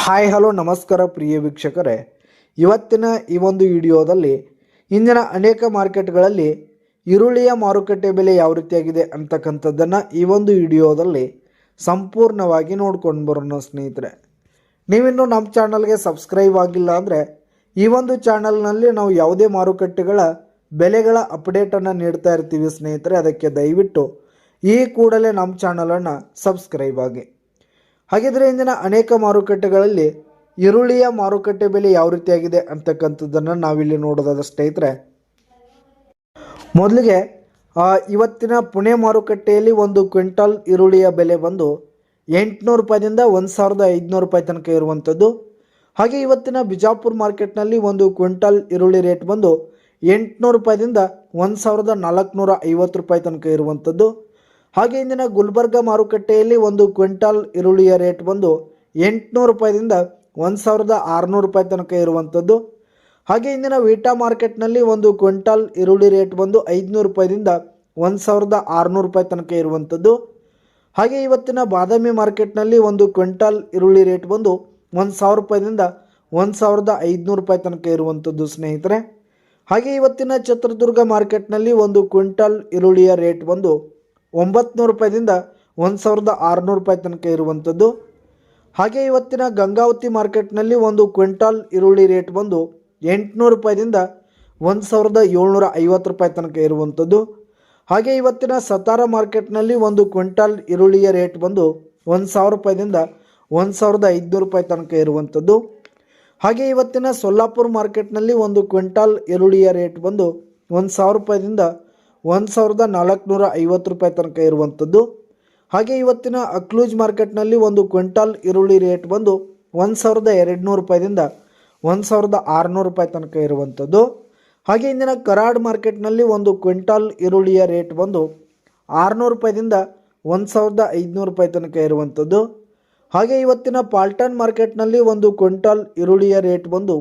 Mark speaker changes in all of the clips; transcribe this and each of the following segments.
Speaker 1: Hi hello ನಮಸ್ಕಾರ ಪ್ರಿಯ ವೀಕ್ಷಕರೇ, ಇವತ್ತಿನ ಈ ಒಂದು ವಿಡಿಯೋದಲ್ಲಿ ಇಂದಿನ ಅನೇಕ ಮಾರ್ಕೆಟ್ಗಳಲ್ಲಿ ಈರುಳ್ಳಿಯ ಮಾರುಕಟ್ಟೆ ಬೆಲೆ ಯಾವ ರೀತಿಯಾಗಿದೆ ಅಂತಕ್ಕಂಥದ್ದನ್ನು ಈ ಒಂದು ವಿಡಿಯೋದಲ್ಲಿ ಸಂಪೂರ್ಣವಾಗಿ ನೋಡ್ಕೊಂಡು ಬರೋಣ. ಸ್ನೇಹಿತರೆ, ನೀವಿನ್ನೂ ನಮ್ಮ ಚಾನಲ್ಗೆ ಸಬ್ಸ್ಕ್ರೈಬ್ ಆಗಿಲ್ಲ ಅಂದರೆ ಈ ಒಂದು ಚಾನಲ್ನಲ್ಲಿ ನಾವು ಯಾವುದೇ ಮಾರುಕಟ್ಟೆಗಳ ಬೆಲೆಗಳ ಅಪ್ಡೇಟನ್ನು ನೀಡ್ತಾ ಇರ್ತೀವಿ ಸ್ನೇಹಿತರೆ. ಅದಕ್ಕೆ ದಯವಿಟ್ಟು ಈ ಕೂಡಲೇ ನಮ್ಮ ಚಾನಲನ್ನು ಸಬ್ಸ್ಕ್ರೈಬ್ ಆಗಿ. ಹಾಗಿದ್ರೆ ಇಂದಿನ ಅನೇಕ ಮಾರುಕಟ್ಟೆಗಳಲ್ಲಿ ಈರುಳ್ಳಿಯ ಮಾರುಕಟ್ಟೆ ಬೆಲೆ ಯಾವ ರೀತಿಯಾಗಿದೆ ಅಂತಕ್ಕಂಥದ್ದನ್ನು ನಾವಿಲ್ಲಿ ನೋಡೋದಾದ ಸ್ನೇಹಿತರೆ, ಮೊದಲಿಗೆ ಇವತ್ತಿನ ಪುಣೆ ಮಾರುಕಟ್ಟೆಯಲ್ಲಿ ಒಂದು ಕ್ವಿಂಟಲ್ ಈರುಳ್ಳಿಯ ಬೆಲೆ ಬಂದು 800 ರೂಪಾಯಿದಿಂದ 1500 ರೂಪಾಯಿ ತನಕ ಇರುವಂಥದ್ದು. ಹಾಗೆ ಇವತ್ತಿನ ಬಿಜಾಪುರ ಮಾರ್ಕೆಟ್ನಲ್ಲಿ ಒಂದು ಕ್ವಿಂಟಲ್ ಈರುಳ್ಳಿ ರೇಟ್ ಬಂದು 800 ರೂಪಾಯಿದಿಂದ 1450 ರೂಪಾಯಿ ತನಕ ಇರುವಂಥದ್ದು. ಹಾಗೆ ಇಂದಿನ ಗುಲ್ಬರ್ಗ ಮಾರುಕಟ್ಟೆಯಲ್ಲಿ ಒಂದು ಕ್ವಿಂಟಲ್ ಈರುಳ್ಳಿಯ ರೇಟ್ ಬಂದು 800 ರೂಪಾಯಿದಿಂದ 1600 ರೂಪಾಯಿ ತನಕ ಇರುವಂಥದ್ದು. ಹಾಗೆ ಇಂದಿನ ವೀಟಾ ಮಾರ್ಕೆಟ್ನಲ್ಲಿ ಒಂದು ಕ್ವಿಂಟಲ್ ಈರುಳ್ಳಿ ರೇಟ್ ಬಂದು 500 ರೂಪಾಯಿದಿಂದ 1600 ರೂಪಾಯಿ ತನಕ ಇರುವಂಥದ್ದು. ಹಾಗೆ ಇವತ್ತಿನ ಬಾದಾಮಿ ಮಾರ್ಕೆಟ್ನಲ್ಲಿ ಒಂದು ಕ್ವಿಂಟಲ್ ಈರುಳ್ಳಿ ರೇಟ್ ಬಂದು 1000 ರೂಪಾಯಿದಿಂದ 1500 ರೂಪಾಯಿ ತನಕ ಇರುವಂಥದ್ದು ಸ್ನೇಹಿತರೆ. ಹಾಗೆ ಇವತ್ತಿನ ಚಿತ್ರದುರ್ಗ ಮಾರ್ಕೆಟ್ನಲ್ಲಿ ಒಂದು ಕ್ವಿಂಟಲ್ ಈರುಳ್ಳಿಯ ರೇಟ್ ಬಂದು 900 ರೂಪಾಯಿದಿಂದ 1600 ರೂಪಾಯಿ ತನಕ ಇರುವಂಥದ್ದು. ಹಾಗೆ ಇವತ್ತಿನ ಗಂಗಾವತಿ ಮಾರ್ಕೆಟ್ನಲ್ಲಿ ಒಂದು ಕ್ವಿಂಟಲ್ ಈರುಳ್ಳಿ ರೇಟ್ ಬಂದು 800 ರೂಪಾಯಿದಿಂದ 1750 ರೂಪಾಯಿ ತನಕ ಇರುವಂಥದ್ದು. ಹಾಗೆ ಇವತ್ತಿನ ಸತಾರ ಮಾರ್ಕೆಟ್ನಲ್ಲಿ ಒಂದು ಕ್ವಿಂಟಲ್ ಈರುಳ್ಳಿಯ ರೇಟ್ ಬಂದು 1000 ರೂಪಾಯಿದಿಂದ 1500 ರೂಪಾಯಿ ತನಕ ಇರುವಂಥದ್ದು. ಹಾಗೆ ಇವತ್ತಿನ ಸೊಲ್ಲಾಪುರ ಮಾರ್ಕೆಟ್ನಲ್ಲಿ ಒಂದು ಕ್ವಿಂಟಲ್ ಈರುಳ್ಳಿಯ ರೇಟ್ ಬಂದು 1000 ರೂಪಾಯಿದಿಂದ 1450 ರೂಪಾಯಿ ತನಕ ಇರುವಂಥದ್ದು. ಹಾಗೆ ಇವತ್ತಿನ ಅಕ್ಲೂಜ್ ಮಾರ್ಕೆಟ್ನಲ್ಲಿ ಒಂದು ಕ್ವಿಂಟಲ್ ಈರುಳ್ಳಿ ರೇಟ್ ಬಂದು 1200 ರೂಪಾಯಿದಿಂದ 1600 ರೂಪಾಯಿ ತನಕ ಇರುವಂಥದ್ದು. ಹಾಗೆ ಇಂದಿನ ಕರಾಡ್ ಮಾರ್ಕೆಟ್ನಲ್ಲಿ ಒಂದು ಕ್ವಿಂಟಲ್ ಈರುಳ್ಳಿಯ ರೇಟ್ ಬಂದು 600 ರೂಪಾಯಿದಿಂದ 1500 ರೂಪಾಯಿ ತನಕ ಇರುವಂಥದ್ದು. ಹಾಗೆ ಇವತ್ತಿನ ಪಾಲ್ಟನ್ ಮಾರ್ಕೆಟ್ನಲ್ಲಿ ಒಂದು ಕ್ವಿಂಟಲ್ ಈರುಳ್ಳಿಯ ರೇಟ್ ಬಂದು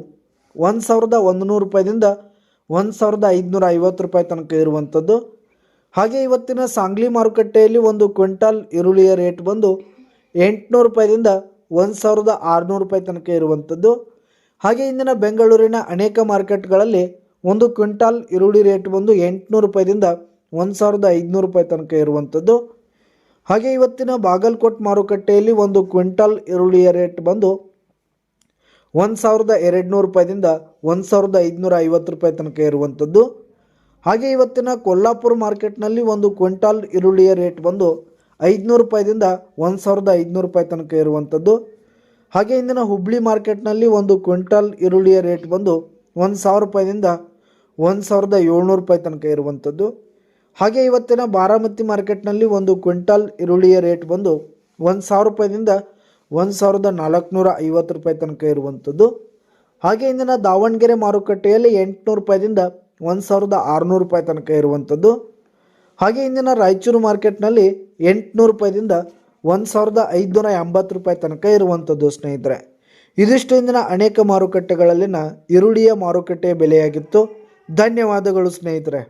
Speaker 1: 1100 ರೂಪಾಯಿದಿಂದ 1550 ರೂಪಾಯಿ ತನಕ ಇರುವಂಥದ್ದು. ಹಾಗೆ ಇವತ್ತಿನ ಸಾಂಗ್ಲಿ ಮಾರುಕಟ್ಟೆಯಲ್ಲಿ ಒಂದು ಕ್ವಿಂಟಲ್ ಈರುಳ್ಳಿಯ ರೇಟ್ ಬಂದು 800 ರೂಪಾಯಿದಿಂದ 1600 ರೂಪಾಯಿ ತನಕ ಇರುವಂಥದ್ದು. ಹಾಗೆ ಇಂದಿನ ಬೆಂಗಳೂರಿನ ಅನೇಕ ಮಾರ್ಕೆಟ್ಗಳಲ್ಲಿ ಒಂದು ಕ್ವಿಂಟಲ್ ಈರುಳ್ಳಿ ರೇಟ್ ಬಂದು 800 ರೂಪಾಯಿದಿಂದ 1500 ರೂಪಾಯಿ ತನಕ ಇರುವಂಥದ್ದು. ಹಾಗೆ ಇವತ್ತಿನ ಬಾಗಲಕೋಟ್ ಮಾರುಕಟ್ಟೆಯಲ್ಲಿ ಒಂದು ಕ್ವಿಂಟಲ್ ಈರುಳ್ಳಿಯ ರೇಟ್ ಬಂದು 1200 ರೂಪಾಯಿದಿಂದ 1550 ರೂಪಾಯಿ ತನಕ ಇರುವಂಥದ್ದು. ಹಾಗೆ ಇವತ್ತಿನ ಕೊಲ್ಲಾಪುರ ಮಾರ್ಕೆಟ್ನಲ್ಲಿ ಒಂದು ಕ್ವಿಂಟಲ್ ಈರುಳ್ಳಿಯ ರೇಟ್ ಬಂದು 500 ರೂಪಾಯಿದಿಂದ 1500 ರೂಪಾಯಿ ತನಕ ಇರುವಂಥದ್ದು. ಹಾಗೆ ಇಂದಿನ ಹುಬ್ಳಿ ಮಾರ್ಕೆಟ್ನಲ್ಲಿ ಒಂದು ಕ್ವಿಂಟಲ್ ಈರುಳ್ಳಿಯ ರೇಟ್ ಬಂದು 1000 ರೂಪಾಯಿದಿಂದ 1700 ರೂಪಾಯಿ ತನಕ ಇರುವಂಥದ್ದು. ಹಾಗೆ ಇವತ್ತಿನ ಬಾರಾಮತಿ ಮಾರ್ಕೆಟ್ನಲ್ಲಿ ಒಂದು ಕ್ವಿಂಟಲ್ ಈರುಳ್ಳಿಯ ರೇಟ್ ಬಂದು 1000 ರೂಪಾಯಿದಿಂದ 1450 ರೂಪಾಯಿ ತನಕ ಇರುವಂಥದ್ದು. ಹಾಗೆ ಇಂದಿನ ದಾವಣಗೆರೆ ಮಾರುಕಟ್ಟೆಯಲ್ಲಿ 800 ರೂಪಾಯಿದಿಂದ 1600 ರೂಪಾಯಿ ತನಕ ಇರುವಂಥದ್ದು. ಹಾಗೆ ಇಂದಿನ ರಾಯಚೂರು ಮಾರ್ಕೆಟ್ನಲ್ಲಿ 800 ರೂಪಾಯಿದಿಂದ 1580 ರೂಪಾಯಿ ತನಕ ಇರುವಂಥದ್ದು ಸ್ನೇಹಿತರೆ. ಇದಿಷ್ಟು ಇಂದಿನ ಅನೇಕ ಮಾರುಕಟ್ಟೆಗಳಲ್ಲಿನ ಈರುಳ್ಳಿಯ ಮಾರುಕಟ್ಟೆಯ ಬೆಲೆಯಾಗಿತ್ತು. ಧನ್ಯವಾದಗಳು ಸ್ನೇಹಿತರೆ.